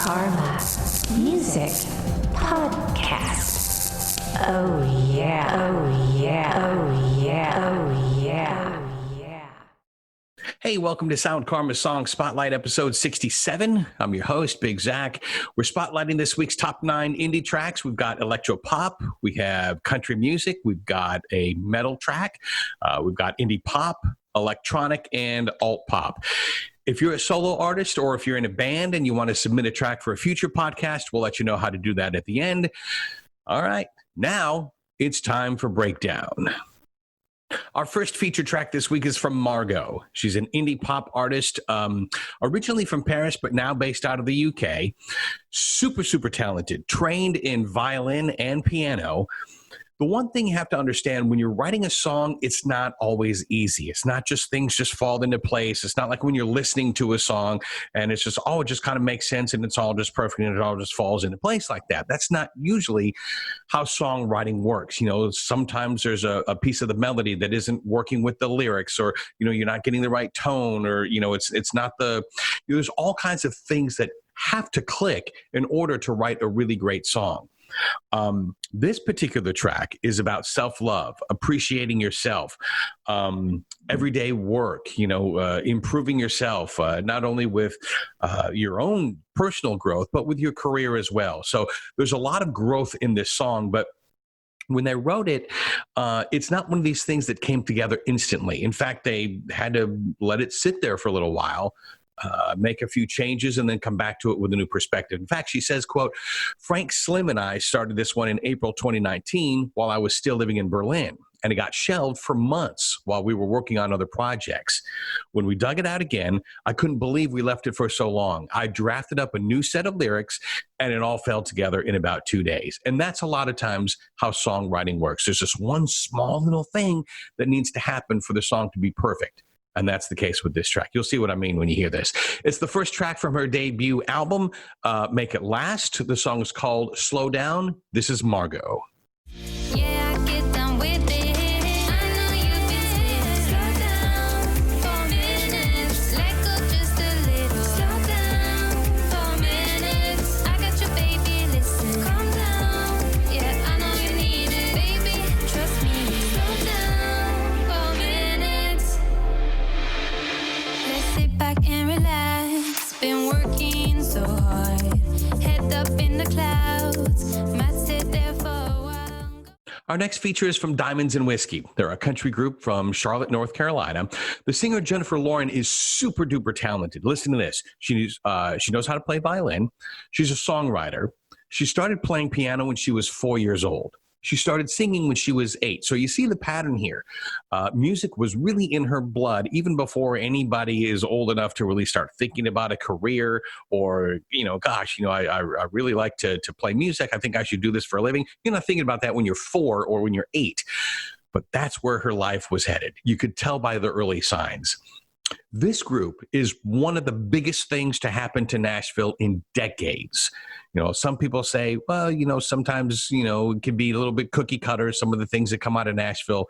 KHARMA Music Podcast. Oh yeah, oh yeah, oh yeah, oh yeah, oh yeah. Hey, welcome to Sound Karma Song Spotlight episode 67. I'm your host, Big Zach. We're spotlighting this week's top 9 indie tracks. We've got electro-pop, we have country music, we've got a metal track, we've got indie pop, electronic, and alt-pop. If you're a solo artist or if you're in a band and you want to submit a track for a future podcast, we'll let you know how to do that at the end. All right, now it's time for Breakdown. Our first feature track this week is from Margot. She's an indie pop artist, originally from Paris, but now based out of the UK. Super talented, trained in violin and piano. The one thing you have to understand when you're writing a song, it's not always easy. It's not just things just fall into place. It's not like when you're listening to a song and it's just, it just kind of makes sense and it's all just perfect and it all just falls into place like that. That's not usually how songwriting works. You know, sometimes there's a piece of the melody that isn't working with the lyrics, or, you know, you're not getting the right tone, or, you know, it's not there's all kinds of things that have to click in order to write a really great song. This particular track is about self-love, appreciating yourself, everyday work, improving yourself, not only with your own personal growth, but with your career as well. So there's a lot of growth in this song, but when they wrote it, it's not one of these things that came together instantly. In fact, they had to let it sit there for a little while, make a few changes, and then come back to it with a new perspective. In fact, she says, quote, Frank Slim and I started this one in April 2019 while I was still living in Berlin, and it got shelved for months while we were working on other projects. When we dug it out again, I couldn't believe we left it for so long. I drafted up a new set of lyrics, and it all fell together in about 2 days. And that's a lot of times how songwriting works. There's just one small little thing that needs to happen for the song to be perfect. And that's the case with this track. You'll see what I mean when you hear this. It's the first track from her debut album, Make It Last. The song is called Slow Down. This is Margot. Yeah, I get down with it. I know you've been sitting. Slow down for a minute. Let go just a little. Slow down for a minute. I got you, baby. Listen, calm down. Yeah, I know you need it, baby. Trust me. Slow down for a minute. Let's sit back and relax. Been working so hard. Head up in the clouds. Might sit there for a while. Our next feature is from Diamonds and Whiskey. They're a country group from Charlotte, North Carolina. The singer Jennifer Lauren is super duper talented. Listen to this. She knows how to play violin. She's a songwriter. She started playing piano when she was 4 years old. She started singing when she was 8. So you see the pattern here. Music was really in her blood even before anybody is old enough to really start thinking about a career or, I really like to play music. I think I should do this for a living. You're not thinking about that when you're 4 or when you're 8. But that's where her life was headed. You could tell by the early signs. This group is one of the biggest things to happen to Nashville in decades. Some people say, well, sometimes, it can be a little bit cookie cutter, some of the things that come out of Nashville.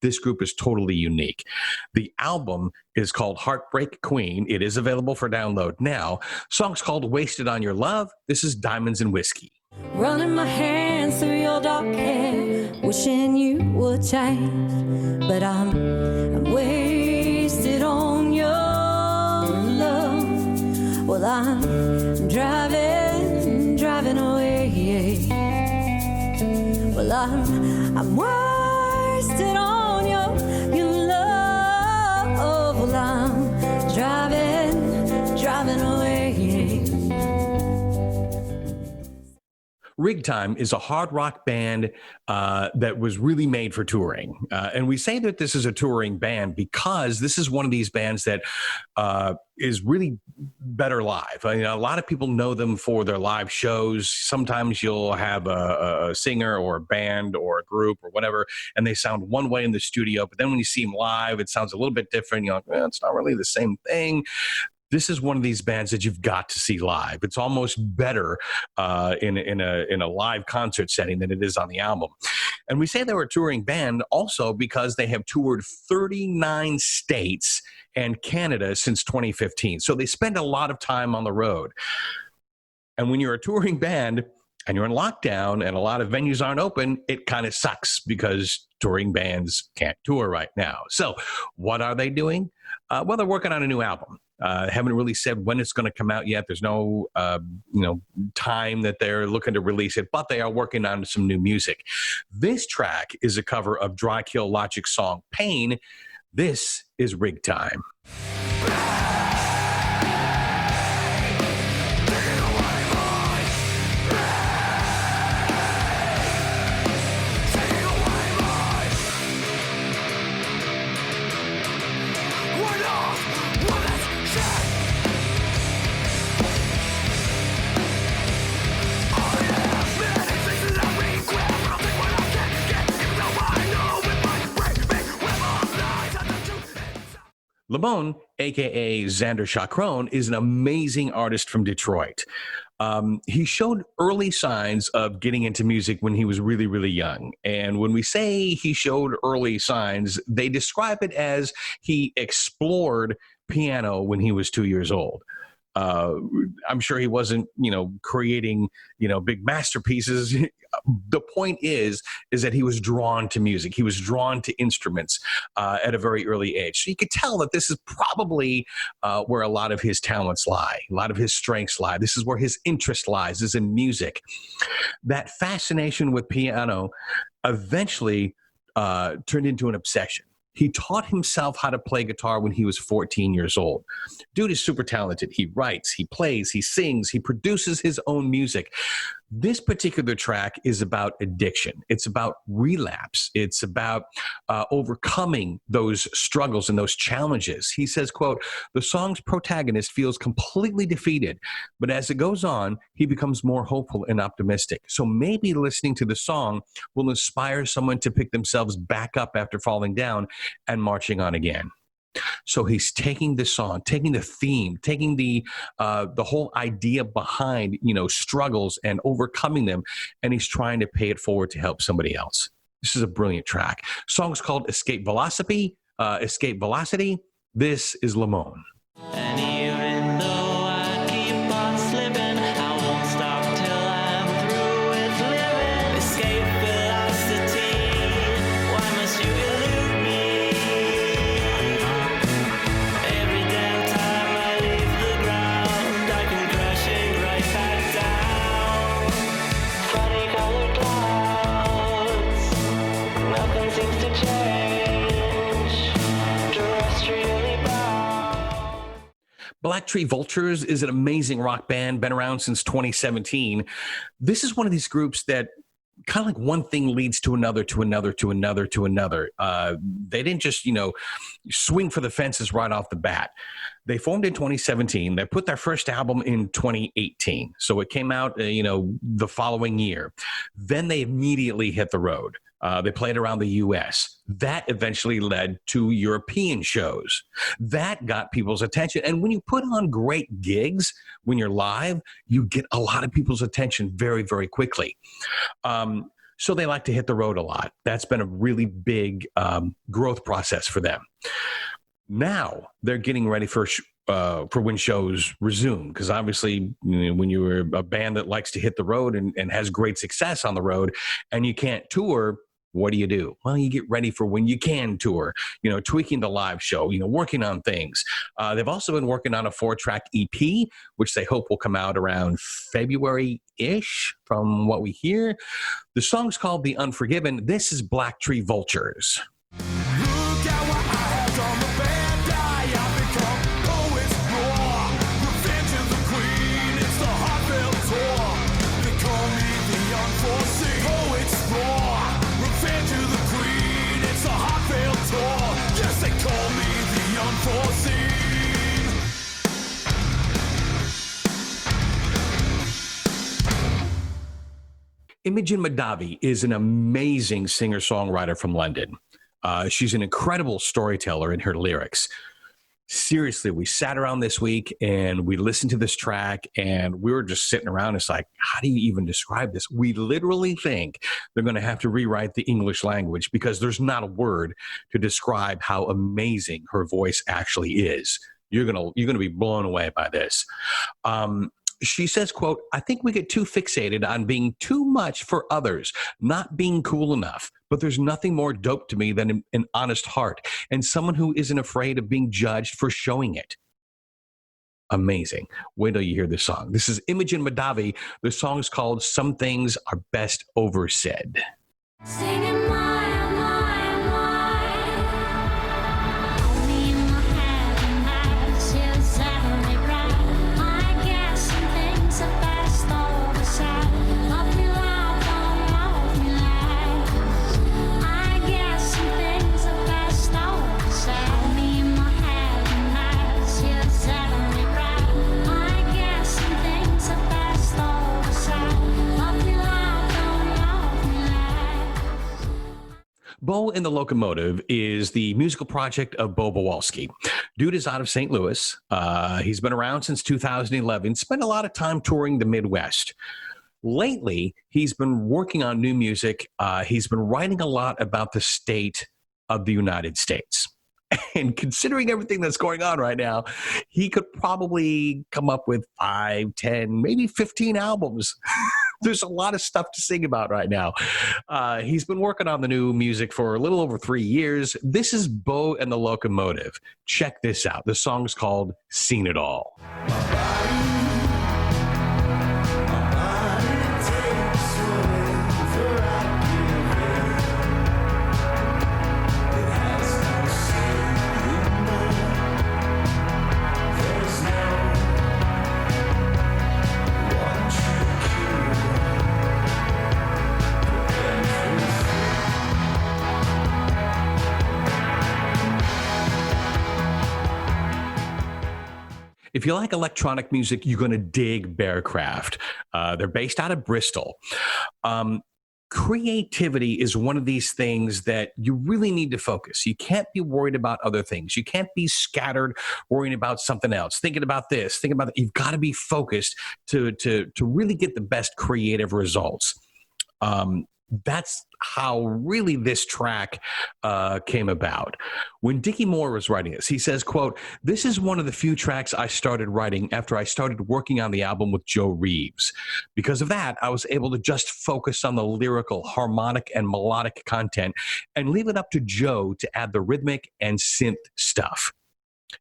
This group is totally unique. The album is called Heartbreak Queen. It is available for download now. Song's called Wasted on Your Love. This is Diamonds and Whiskey. Running my hands through your dark hair, wishing you would change, but I'm wasted on your love. Well, I'm driving away. Well, I'm wasted on your love. Well, I'm driving away. Rig Time is a hard rock band that was really made for touring. And we say that this is a touring band because this is one of these bands that is really better live. A lot of people know them for their live shows. Sometimes you'll have a singer or a band or a group or whatever, and they sound one way in the studio, but then when you see them live, it sounds a little bit different. You're like, well, it's not really the same thing. This is one of these bands that you've got to see live. It's almost better in a live concert setting than it is on the album. And we say they're a touring band also because they have toured 39 states and Canada since 2015. So they spend a lot of time on the road. And when you're a touring band and you're in lockdown and a lot of venues aren't open, it kind of sucks because touring bands can't tour right now. So what are they doing? Well, they're working on a new album. Haven't really said when it's going to come out yet. There's no, time that they're looking to release it, but they are working on some new music. This track is a cover of Dry Kill Logic's song Pain. This is Rig Time. Lamone, a.k.a. Xander Chacron, is an amazing artist from Detroit. He showed early signs of getting into music when he was really, really young. And when we say he showed early signs, they describe it as he explored piano when he was 2 years old. I'm sure he wasn't, creating, big masterpieces. The point is that he was drawn to music. He was drawn to instruments at a very early age. So you could tell that this is probably where a lot of his talents lie, a lot of his strengths lie. This is where his interest lies, is in music. That fascination with piano eventually turned into an obsession. He taught himself how to play guitar when he was 14 years old. Dude is super talented. He writes, he plays, he sings, he produces his own music. This particular track is about addiction. It's about relapse. It's about overcoming those struggles and those challenges. He says, quote, "The song's protagonist feels completely defeated, but as it goes on, he becomes more hopeful and optimistic. So maybe listening to the song will inspire someone to pick themselves back up after falling down and marching on again." So he's taking the song, taking the theme, taking the whole idea behind, struggles and overcoming them, and he's trying to pay it forward to help somebody else. This is a brilliant track. Song's called Escape Velocity. This is Lamone. And even though I keep on slipping, I won't stop till I'm through with living. Escape velocity, why must you elude me? Every damn time I leave the ground, I come crashing right back down. Funny colored clouds, nothing seems to change. Terrestrially bound. Black Tree Vultures is an amazing rock band, been around since 2017. This is one of these groups that kind of like one thing leads to another, to another, to another, to another. They didn't just, swing for the fences right off the bat. They formed in 2017. They put their first album in 2018. So it came out, the following year. Then they immediately hit the road. They played around the U.S. That eventually led to European shows. That got people's attention. And when you put on great gigs, when you're live, you get a lot of people's attention very, very quickly. So they like to hit the road a lot. That's been a really big growth process for them. Now they're getting ready for when shows resume, because obviously when you're a band that likes to hit the road and has great success on the road and you can't tour, what do? Well, you get ready for when you can tour, tweaking the live show, working on things. They've also been working on a 4-track EP, which they hope will come out around February-ish from what we hear. The song's called The Unforgiven. This is Black Tree Vultures. Look at what I have done, the bad guy I've become. Oh, it's raw. Revenge of the queen, it's the heartfelt tour. They call me the unforeseen. Oh, it's raw. Revenge of the queen, it's the heartfelt tour. Yes, they call me the unforeseen. Imogen Madavi is an amazing singer-songwriter from London. She's an incredible storyteller in her lyrics. Seriously, we sat around this week and we listened to this track and we were just sitting around. It's like, how do you even describe this? We literally think they're going to have to rewrite the English language because there's not a word to describe how amazing her voice actually is. You're going to be blown away by this. She says, quote, I think we get too fixated on being too much for others, not being cool enough. But there's nothing more dope to me than an honest heart and someone who isn't afraid of being judged for showing it. Amazing. Wait till you hear this song. This is Imogen Madavi. The song is called Some Things Are Best Oversaid. Singing my, only in my head and I feel suddenly bright. I guess some things are best oversaid. Love me loud, don't love me light. I guess some things are best oversaid. Only in my head and I feel suddenly bright. I guess some things are best oversaid. Love me loud, don't love me light. Bo and the Locomotive is the musical project of Bo Bawalski. Dude is out of St. Louis. He's been around since 2011, spent a lot of time touring the Midwest. Lately, he's been working on new music. He's been writing a lot about the state of the United States. And considering everything that's going on right now, he could probably come up with 5, 10, maybe 15 albums. There's a lot of stuff to sing about right now. He's been working on the new music for a little over 3 years. This is Bo and the Locomotive. Check this out. The song's called Seen It All. If you like electronic music, you're going to dig Bearcraft. They're based out of Bristol. Creativity is one of these things that you really need to focus. You can't be worried about other things. You can't be scattered worrying about something else, thinking about this, thinking about that. You've got to be focused to really get the best creative results. That's how really this track came about. When Dickie Moore was writing this, he says, quote, this is one of the few tracks I started writing after I started working on the album with Joe Reeves. Because of that, I was able to just focus on the lyrical, harmonic, and melodic content and leave it up to Joe to add the rhythmic and synth stuff.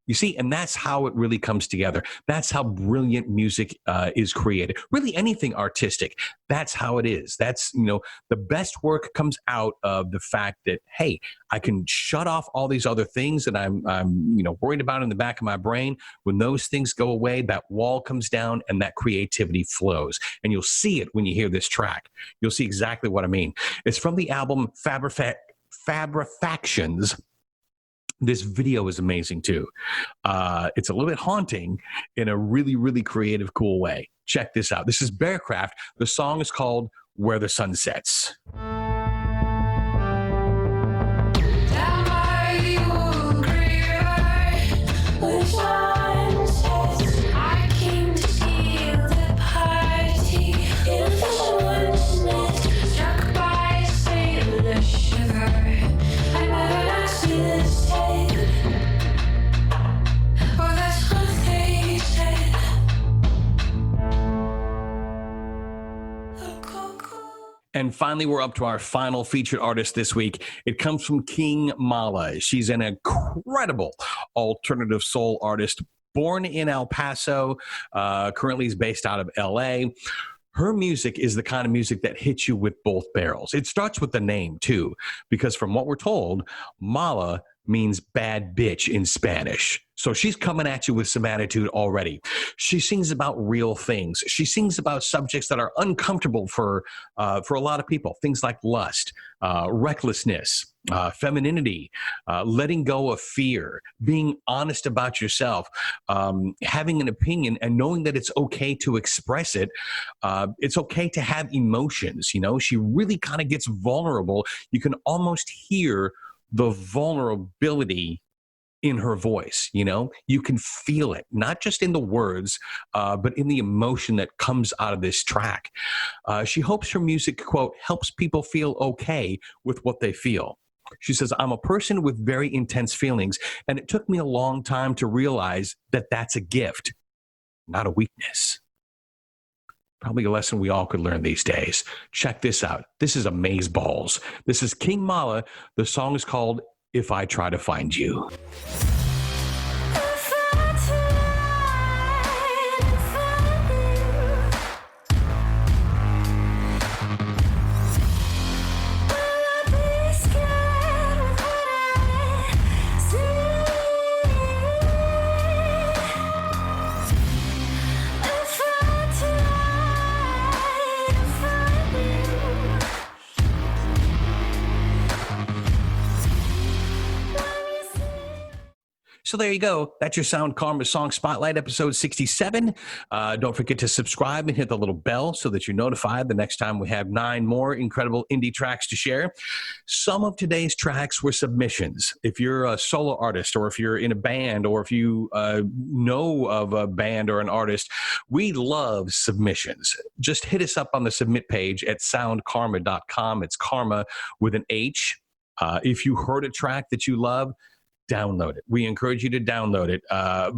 You see, and that's how it really comes together. That's how brilliant music is created. Really, anything artistic, that's how it is. That's, the best work comes out of the fact that, hey, I can shut off all these other things that I'm worried about in the back of my brain. When those things go away, that wall comes down and that creativity flows. And you'll see it when you hear this track. You'll see exactly what I mean. It's from the album Fabrifactions. This video is amazing too. It's a little bit haunting in a really, really creative, cool way. Check this out. This is Bearcraft. The song is called Where the Sun Sets. And finally, we're up to our final featured artist this week. It comes from King Mala. She's an incredible alternative soul artist, born in El Paso, currently is based out of LA. Her music is the kind of music that hits you with both barrels. It starts with the name, too, because from what we're told, Mala means bad bitch in Spanish. So she's coming at you with some attitude already. She sings about real things. She sings about subjects that are uncomfortable for a lot of people. Things like lust, recklessness, femininity, letting go of fear, being honest about yourself, having an opinion and knowing that it's okay to express it. It's okay to have emotions. She really kind of gets vulnerable. You can almost hear the vulnerability in her voice. You can feel it, not just in the words, but in the emotion that comes out of this track. She hopes her music, quote, helps people feel okay with what they feel. She says, I'm a person with very intense feelings, and it took me a long time to realize that that's a gift, not a weakness. Probably a lesson we all could learn these days. Check this out. This is Amazeballs. This is King Mala. The song is called If I Try to Find You. If I try to find you, will I be scared of what I see? If I try to find you, when you see. So there you go. That's your Sound Karma Song Spotlight, episode 67. Don't forget to subscribe and hit the little bell so that you're notified the next time we have 9 more incredible indie tracks to share. Some of today's tracks were submissions. If you're a solo artist, or if you're in a band, or if you know of a band or an artist, we love submissions. Just hit us up on the submit page at soundkarma.com. It's karma with an H. If you heard a track that you love, download it. We encourage you to download it,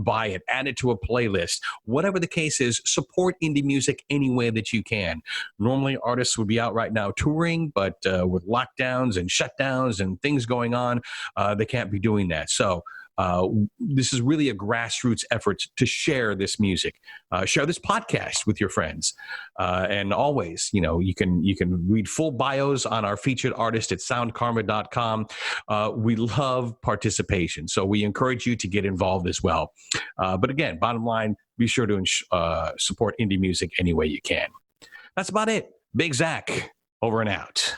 buy it, add it to a playlist. Whatever the case is, support indie music any way that you can. Normally, artists would be out right now touring, but with lockdowns and shutdowns and things going on, they can't be doing that. So this is really a grassroots effort to share this music, share this podcast with your friends, and always, you can read full bios on our featured artist at soundkarma.com. We love participation, so we encourage you to get involved as well. But again, bottom line, be sure to support indie music any way you can. That's about it. Big Zach, over and out.